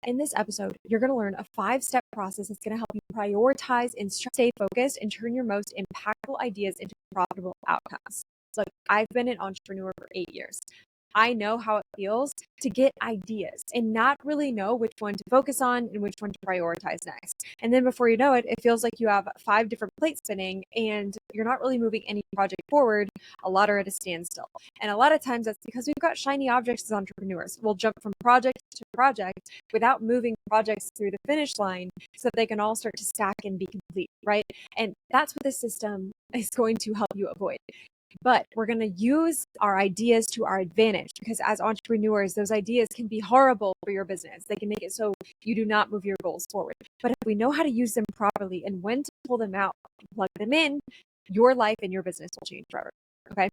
In this episode, you're going to learn a 5-step process that's going to help you prioritize and stay focused and turn your most impactful ideas into profitable outcomes. Look, I've been an entrepreneur for 8 years. I know how it feels to get ideas and not really know which one to focus on and which one to prioritize next. And then before you know it, it feels like you have 5 different plates spinning and you're not really moving any project forward. A lot are at a standstill. And a lot of times that's because we've got shiny objects as entrepreneurs. We'll jump from project to project without moving projects through the finish line so that they can all start to stack and be complete, right? And that's what this system is going to help you avoid. But we're going to use our ideas to our advantage because as entrepreneurs, those ideas can be horrible for your business. They can make it so you do not move your goals forward. But if we know how to use them properly and when to pull them out, plug them in, your life and your business will change forever. Okay.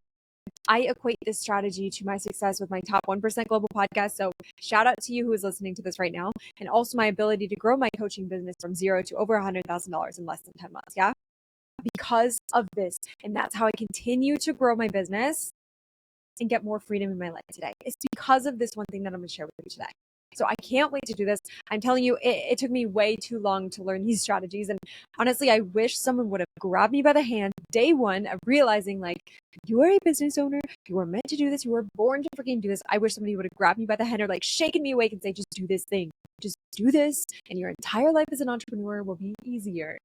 I equate this strategy to my success with my top 1% global podcast. So shout out to you who is listening to this right now. And also my ability to grow my coaching business from zero to over $100,000 in less than 10 months. Yeah. Because of this. And that's how I continue to grow my business and get more freedom in my life today. It's because of this one thing that I'm going to share with you today. So I can't wait to do this. I'm telling you, it took me way too long to learn these strategies. And honestly, I wish someone would have grabbed me by the hand day one of realizing like, you are a business owner. You are meant to do this. You were born to freaking do this. I wish somebody would have grabbed me by the hand or like shaken me awake and say, just do this thing. Just do this. And your entire life as an entrepreneur will be easier.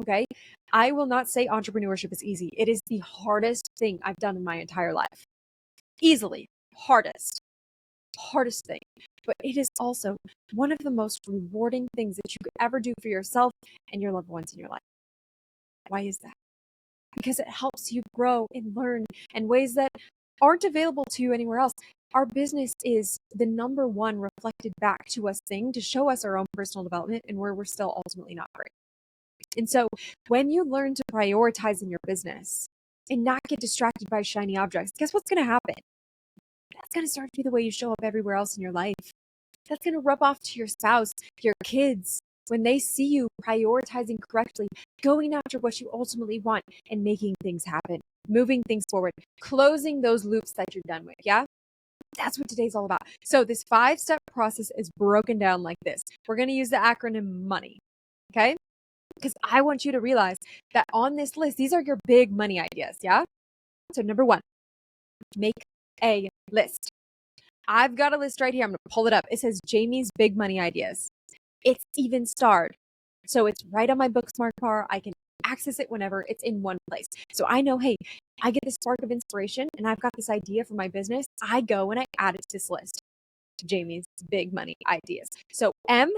Okay. I will not say entrepreneurship is easy. It is the hardest thing I've done in my entire life. Easily hardest thing. But it is also one of the most rewarding things that you could ever do for yourself and your loved ones in your life. Why is that? Because it helps you grow and learn in ways that aren't available to you anywhere else. Our business is the number one reflected back to us thing to show us our own personal development and where we're still ultimately not great. And so when you learn to prioritize in your business and not get distracted by shiny objects, guess what's going to happen? That's going to start to be the way you show up everywhere else in your life. That's going to rub off to your spouse, your kids, when they see you prioritizing correctly, going after what you ultimately want and making things happen, moving things forward, closing those loops that you're done with. Yeah. That's what today's all about. So this 5-step process is broken down like this. We're going to use the acronym MONEY. Okay. Because I want you to realize that on this list, these are your big money ideas. Yeah. So number 1, make a list. I've got a list right here. I'm going to pull it up. It says Jamie's big money ideas. It's even starred. So it's right on my Booksmart bar. I can access it whenever. It's in one place. So I know, hey, I get this spark of inspiration and I've got this idea for my business. I go and I add it to this list. Jamie's big money ideas. So M,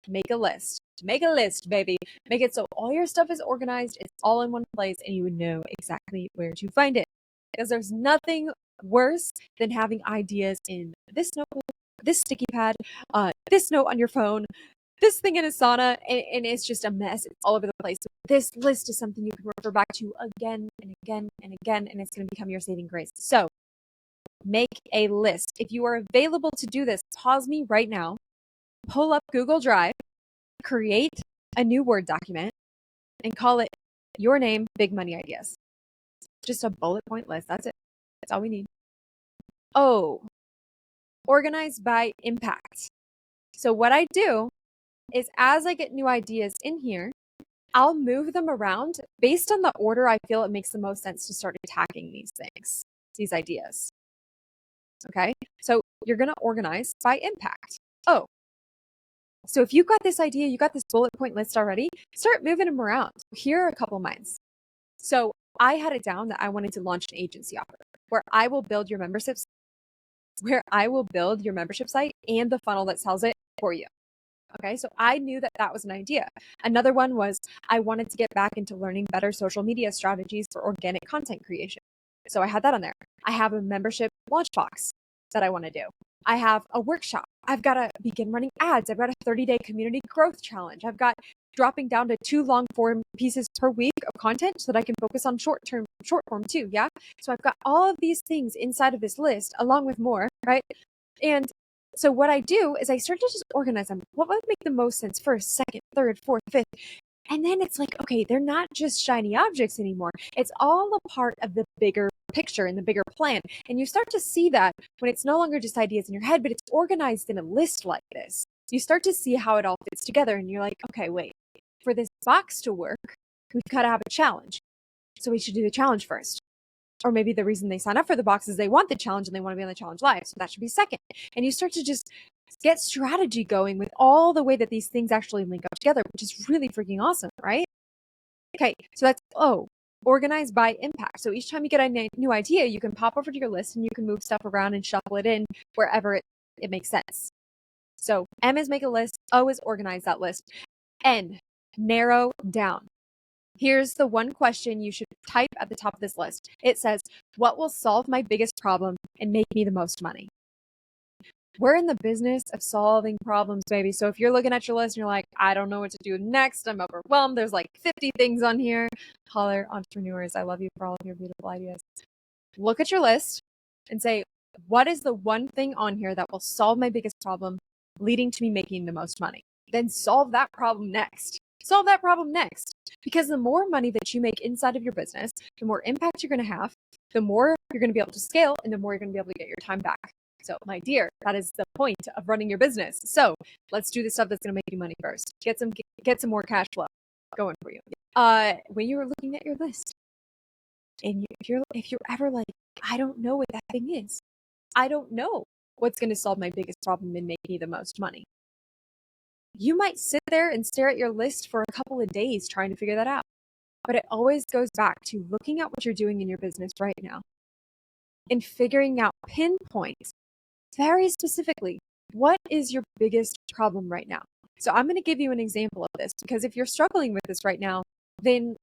make a list. Make a list, baby. Make it so all your stuff is organized. It's all in one place and you would know exactly where to find it. Because there's nothing worse than having ideas in this notebook, this sticky pad, this note on your phone, this thing in Asana, and it's just a mess. It's all over the place. So this list is something you can refer back to again and again and again, and it's going to become your saving grace. So make a list. If you are available to do this, pause me right now, pull up Google Drive, create a new Word document, and call it your name, big money ideas. Just a bullet point list. That's it. That's all we need. Oh, organized by impact. So what I do is as I get new ideas in here, I'll move them around based on the order I feel it makes the most sense to start attacking these things, these ideas. Okay. So you're going to organize by impact. Oh, so if you've got this idea, you got this bullet point list already, start moving them around. Here are a couple of mine. So I had it down that I wanted to launch an agency offer where I will build your memberships, site and the funnel that sells it for you. Okay. So I knew that that was an idea. Another one was I wanted to get back into learning better social media strategies for organic content creation. So I had that on there. I have a membership launch box that I want to do. I have a workshop. I've got to begin running ads. I've got a 30-day community growth challenge. I've got dropping down to 2 long form pieces per week of content so that I can focus on short form too. Yeah. So I've got all of these things inside of this list along with more, right? And so what I do is I start to just organize them. What would make the most sense first, second, third, fourth, fifth? And then it's like, okay, they're not just shiny objects anymore. It's all a part of the bigger picture and the bigger plan. And you start to see that when it's no longer just ideas in your head, but it's organized in a list like this. you start to see how it all fits together. And you're like, okay, wait, for this box to work, we've got to have a challenge. So we should do the challenge first. Or maybe the reason they sign up for the box is they want the challenge and they want to be on the challenge live. So that should be second. And you start to just get strategy going with all the way that these things actually link up together, which is really freaking awesome, right? Okay, so that's organized by impact. So each time you get a new idea, you can pop over to your list and you can move stuff around and shuffle it in wherever it makes sense. So M is make a list, O is organize that list, N, narrow down. Here's the one question you should type at the top of this list. It says, what will solve my biggest problem and make me the most money? We're in the business of solving problems, baby. So if you're looking at your list and you're like, I don't know what to do next, I'm overwhelmed, there's like 50 things on here. Holler, entrepreneurs, I love you for all of your beautiful ideas. Look at your list and say, what is the one thing on here that will solve my biggest problem, leading to me making the most money? Then solve that problem next. Solve that problem next. Because the more money that you make inside of your business, the more impact you're going to have, the more you're going to be able to scale, and the more you're going to be able to get your time back. So, my dear, that is the point of running your business. So, let's do the stuff that's going to make you money first. Get some more cash flow going for you. When you were looking at your list, and if you're ever like, I don't know what that thing is, I don't know what's going to solve my biggest problem and make me the most money. You might sit there and stare at your list for a couple of days trying to figure that out. But it always goes back to looking at what you're doing in your business right now and figuring out pinpoints very specifically. What is your biggest problem right now? So I'm going to give you an example of this, because if you're struggling with this right now, then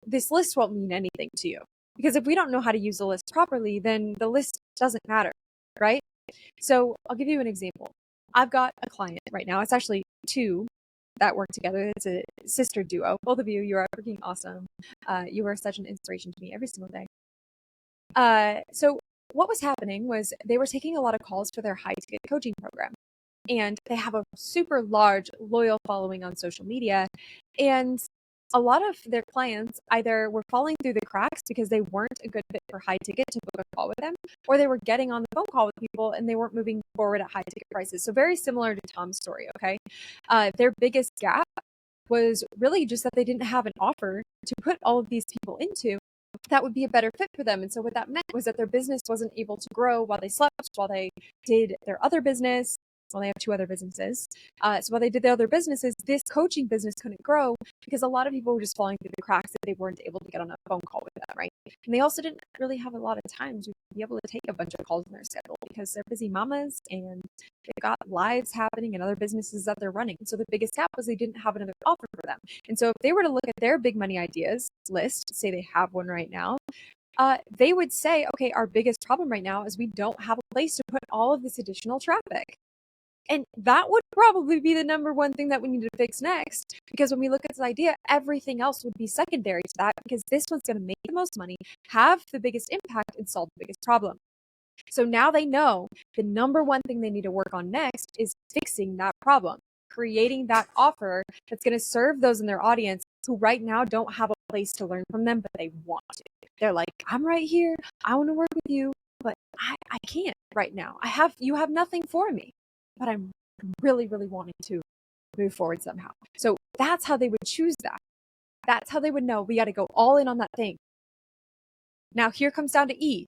this list won't mean anything to you. Because if we don't know how to use the list properly, then the list doesn't matter, right? So I'll give you an example. I've got a client right now. It's actually two that work together. It's a sister duo. Both of you, you are freaking awesome. You are such an inspiration to me every single day. So what was happening was they were taking a lot of calls for their high ticket coaching program. And they have a super large, loyal following on social media. And a lot of their clients either were falling through the cracks because they weren't a good fit for high ticket to book a call with them, or they were getting on the phone call with people and they weren't moving forward at high ticket prices. So very similar to Tom's story, okay? Their biggest gap was really just that they didn't have an offer to put all of these people into that would be a better fit for them. And so what that meant was that their business wasn't able to grow while they slept, while they did their other business. Well, they have two other businesses. So while they did their other businesses, this coaching business couldn't grow because a lot of people were just falling through the cracks that they weren't able to get on a phone call with them, right? And they also didn't really have a lot of time to be able to take a bunch of calls in their schedule because they're busy mamas and they've got lives happening and other businesses that they're running. So the biggest gap was they didn't have another offer for them. And so if they were to look at their big money ideas list, say they have one right now, they would say, okay, our biggest problem right now is we don't have a place to put all of this additional traffic. And that would probably be the number one thing that we need to fix next, because when we look at this idea, everything else would be secondary to that, because this one's going to make the most money, have the biggest impact, and solve the biggest problem. So now they know the number one thing they need to work on next is fixing that problem, creating that offer that's going to serve those in their audience who right now don't have a place to learn from them, but they want to. They're like, I'm right here. I want to work with you, but I can't right now. You have nothing for me. But I'm really, really wanting to move forward somehow. So that's how they would choose that. That's how they would know we got to go all in on that thing. Now here comes down to E.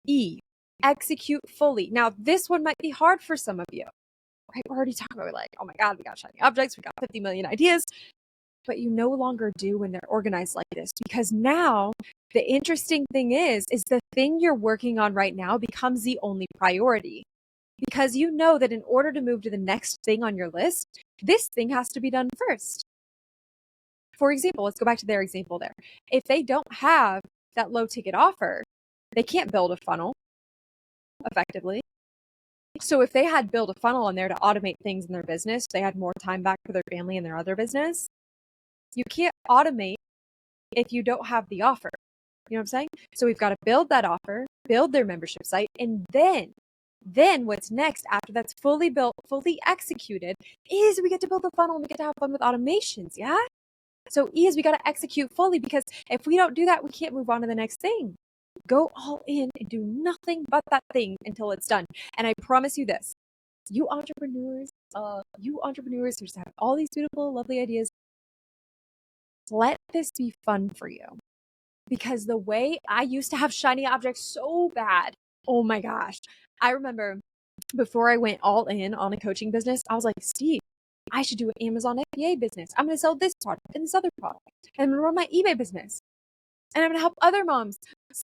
E, execute fully. Now this one might be hard for some of you, right? We're already talking about like, oh my God, we got shiny objects. We got 50 million ideas, but you no longer do when they're organized like this, because now the interesting thing is the thing you're working on right now becomes the only priority. Because you know that in order to move to the next thing on your list, this thing has to be done first. For example, let's go back to their example there. If they don't have that low ticket offer, they can't build a funnel effectively. So if they had built a funnel on there to automate things in their business, they had more time back for their family and their other business. You can't automate if you don't have the offer. You know what I'm saying? So we've got to build that offer, build their membership site, and then what's next after that's fully built, fully executed, is we get to build the funnel and we get to have fun with automations. Yeah. So E is we got to execute fully, because if we don't do that, we can't move on to the next thing. Go all in and do nothing but that thing until it's done. And I promise you this, you entrepreneurs who just have all these beautiful, lovely ideas, let this be fun for you. Because the way I used to have shiny objects so bad, oh my gosh. I remember before I went all in on a coaching business, I was like, Steve, I should do an Amazon FBA business. I'm going to sell this product and this other product. And I'm going to run my eBay business. And I'm going to help other moms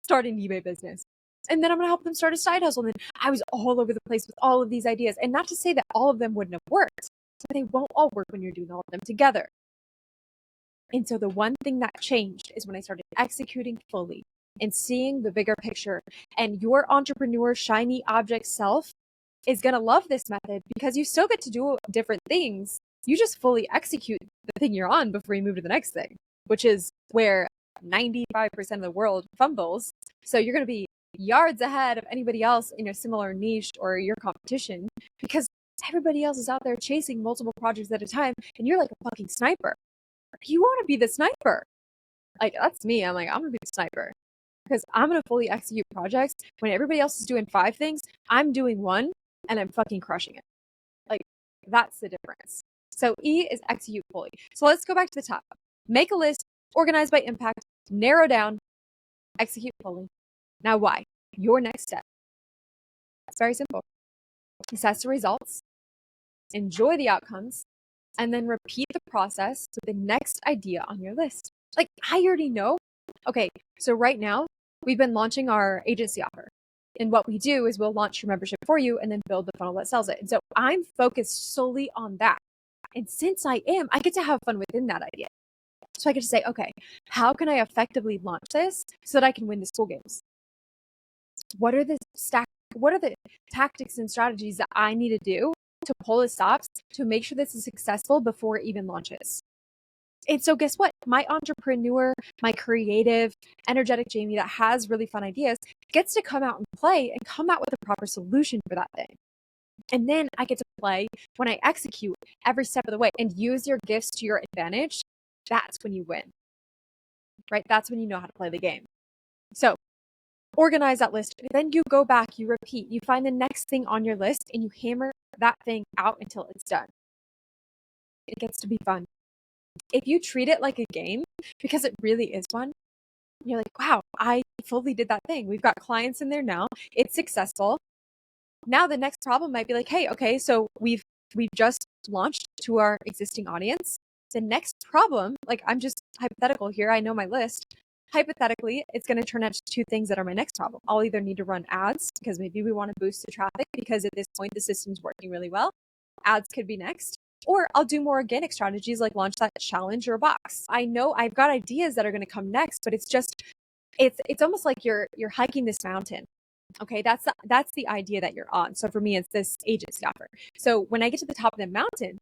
start an eBay business. And then I'm going to help them start a side hustle. And I was all over the place with all of these ideas. And not to say that all of them wouldn't have worked, but they won't all work when you're doing all of them together. And so the one thing that changed is when I started executing fully and seeing the bigger picture. And your entrepreneur shiny object self is going to love this method because you still get to do different things. You just fully execute the thing you're on before you move to the next thing, which is where 95% of the world fumbles. So you're going to be yards ahead of anybody else in a similar niche or your competition because everybody else is out there chasing multiple projects at a time and you're like a fucking sniper. You want to be the sniper. Like, that's me. I'm like, I'm going to be the sniper because I'm going to fully execute projects. When everybody else is doing 5 things, I'm doing 1 and I'm fucking crushing it. Like, that's the difference. So E is execute fully. So let's go back to the top. Make a list, organize by impact, narrow down, execute fully. Now, why? Your next step. It's very simple. Assess the results, enjoy the outcomes, and then repeat the process with the next idea on your list. Like, I already know. Okay, so right now, we've been launching our agency offer. And what we do is we'll launch your membership for you and then build the funnel that sells it. And so I'm focused solely on that. And since I get to have fun within that idea. So I get to say, okay, how can I effectively launch this so that I can win the school games? What are the tactics and strategies that I need to do to pull the stops to make sure this is successful before it even launches? And so guess what? My entrepreneur, my creative, energetic Jamie that has really fun ideas gets to come out and play and come out with a proper solution for that thing. And then I get to play when I execute every step of the way and use your gifts to your advantage. That's when you win, right? That's when you know how to play the game. So organize that list. Then you go back, you repeat, you find the next thing on your list and you hammer that thing out until it's done. It gets to be fun. If you treat it like a game, because it really is one, you're like, wow, I fully did that thing. We've got clients in there now. It's successful. Now the next problem might be like, hey, okay, so we've just launched to our existing audience. The next problem, like, I'm just hypothetical here. I know my list. Hypothetically, it's going to turn out to 2 things that are my next problem. I'll either need to run ads because maybe we want to boost the traffic because at this point the system's working really well. Ads could be next. Or I'll do more organic strategies like launch that challenge or box. I know I've got ideas that are going to come next, but it's just, it's almost like you're hiking this mountain. Okay, that's the idea that you're on. So for me, it's this agency offer. So when I get to the top of the mountain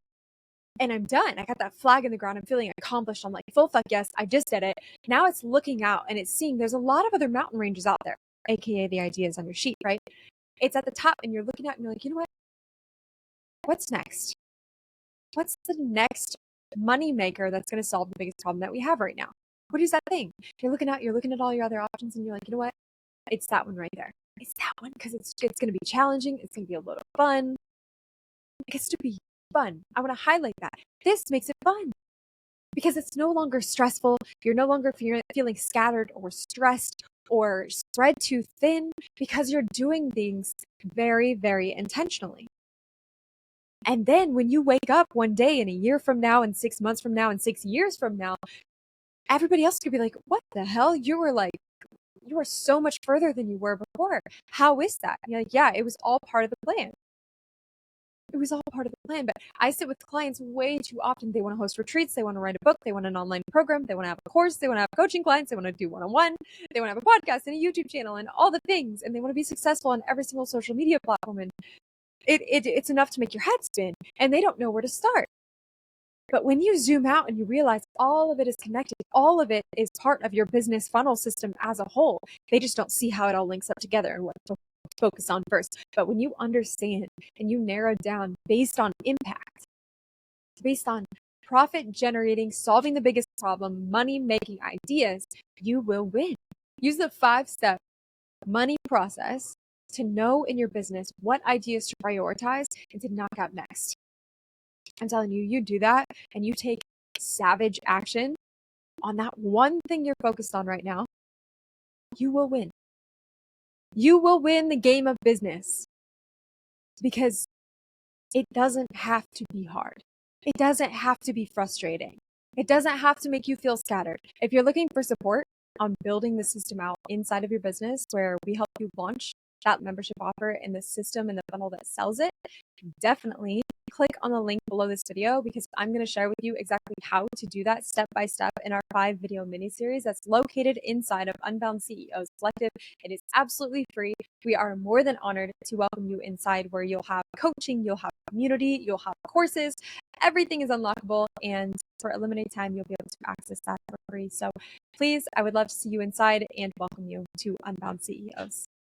and I'm done, I got that flag in the ground, I'm feeling accomplished. I'm like, full fuck yes, I just did it. Now it's looking out and it's seeing there's a lot of other mountain ranges out there, aka the ideas on your sheet, right? It's at the top and you're looking at it and you're like, you know what? What's next? What's the next money maker that's going to solve the biggest problem that we have right now? What is that thing? You're looking at all your other options and you're like, you know what? It's that one right there. It's that one because it's going to be challenging. It's going to be a lot of fun. It gets to be fun. I want to highlight that. This makes it fun because it's no longer stressful. You're no longer feeling scattered or stressed or spread too thin because you're doing things very, very intentionally. And then when you wake up one day and a year from now and 6 months from now and 6 years from now, everybody else could be like, what the hell? You were so much further than you were before. How is that? And you're like, yeah, it was all part of the plan. It was all part of the plan. But I sit with clients way too often. They want to host retreats. They want to write a book. They want an online program. They want to have a course. They want to have coaching clients. They want to do one-on-one. They want to have a podcast and a YouTube channel and all the things. And they want to be successful on every single social media platform. And it's enough to make your head spin and they don't know where to start. But when you zoom out and you realize all of it is connected, all of it is part of your business funnel system as a whole, they just don't see how it all links up together and what to focus on first. But when you understand and you narrow down based on impact, based on profit generating, solving the biggest problem, money making ideas, you will win. Use the 5-step money process to know in your business what ideas to prioritize and to knock out next. I'm telling you, you do that and you take savage action on that one thing you're focused on right now, you will win. You will win the game of business because it doesn't have to be hard. It doesn't have to be frustrating. It doesn't have to make you feel scattered. If you're looking for support on building the system out inside of your business where we help you launch that membership offer and the system and the funnel that sells it, definitely click on the link below this video because I'm going to share with you exactly how to do that step by step in our 5-video mini series that's located inside of Unbound CEOs Collective. It is absolutely free. We are more than honored to welcome you inside where you'll have coaching, you'll have community, you'll have courses. Everything is unlockable, and for a limited time, you'll be able to access that for free. So please, I would love to see you inside and welcome you to Unbound CEOs.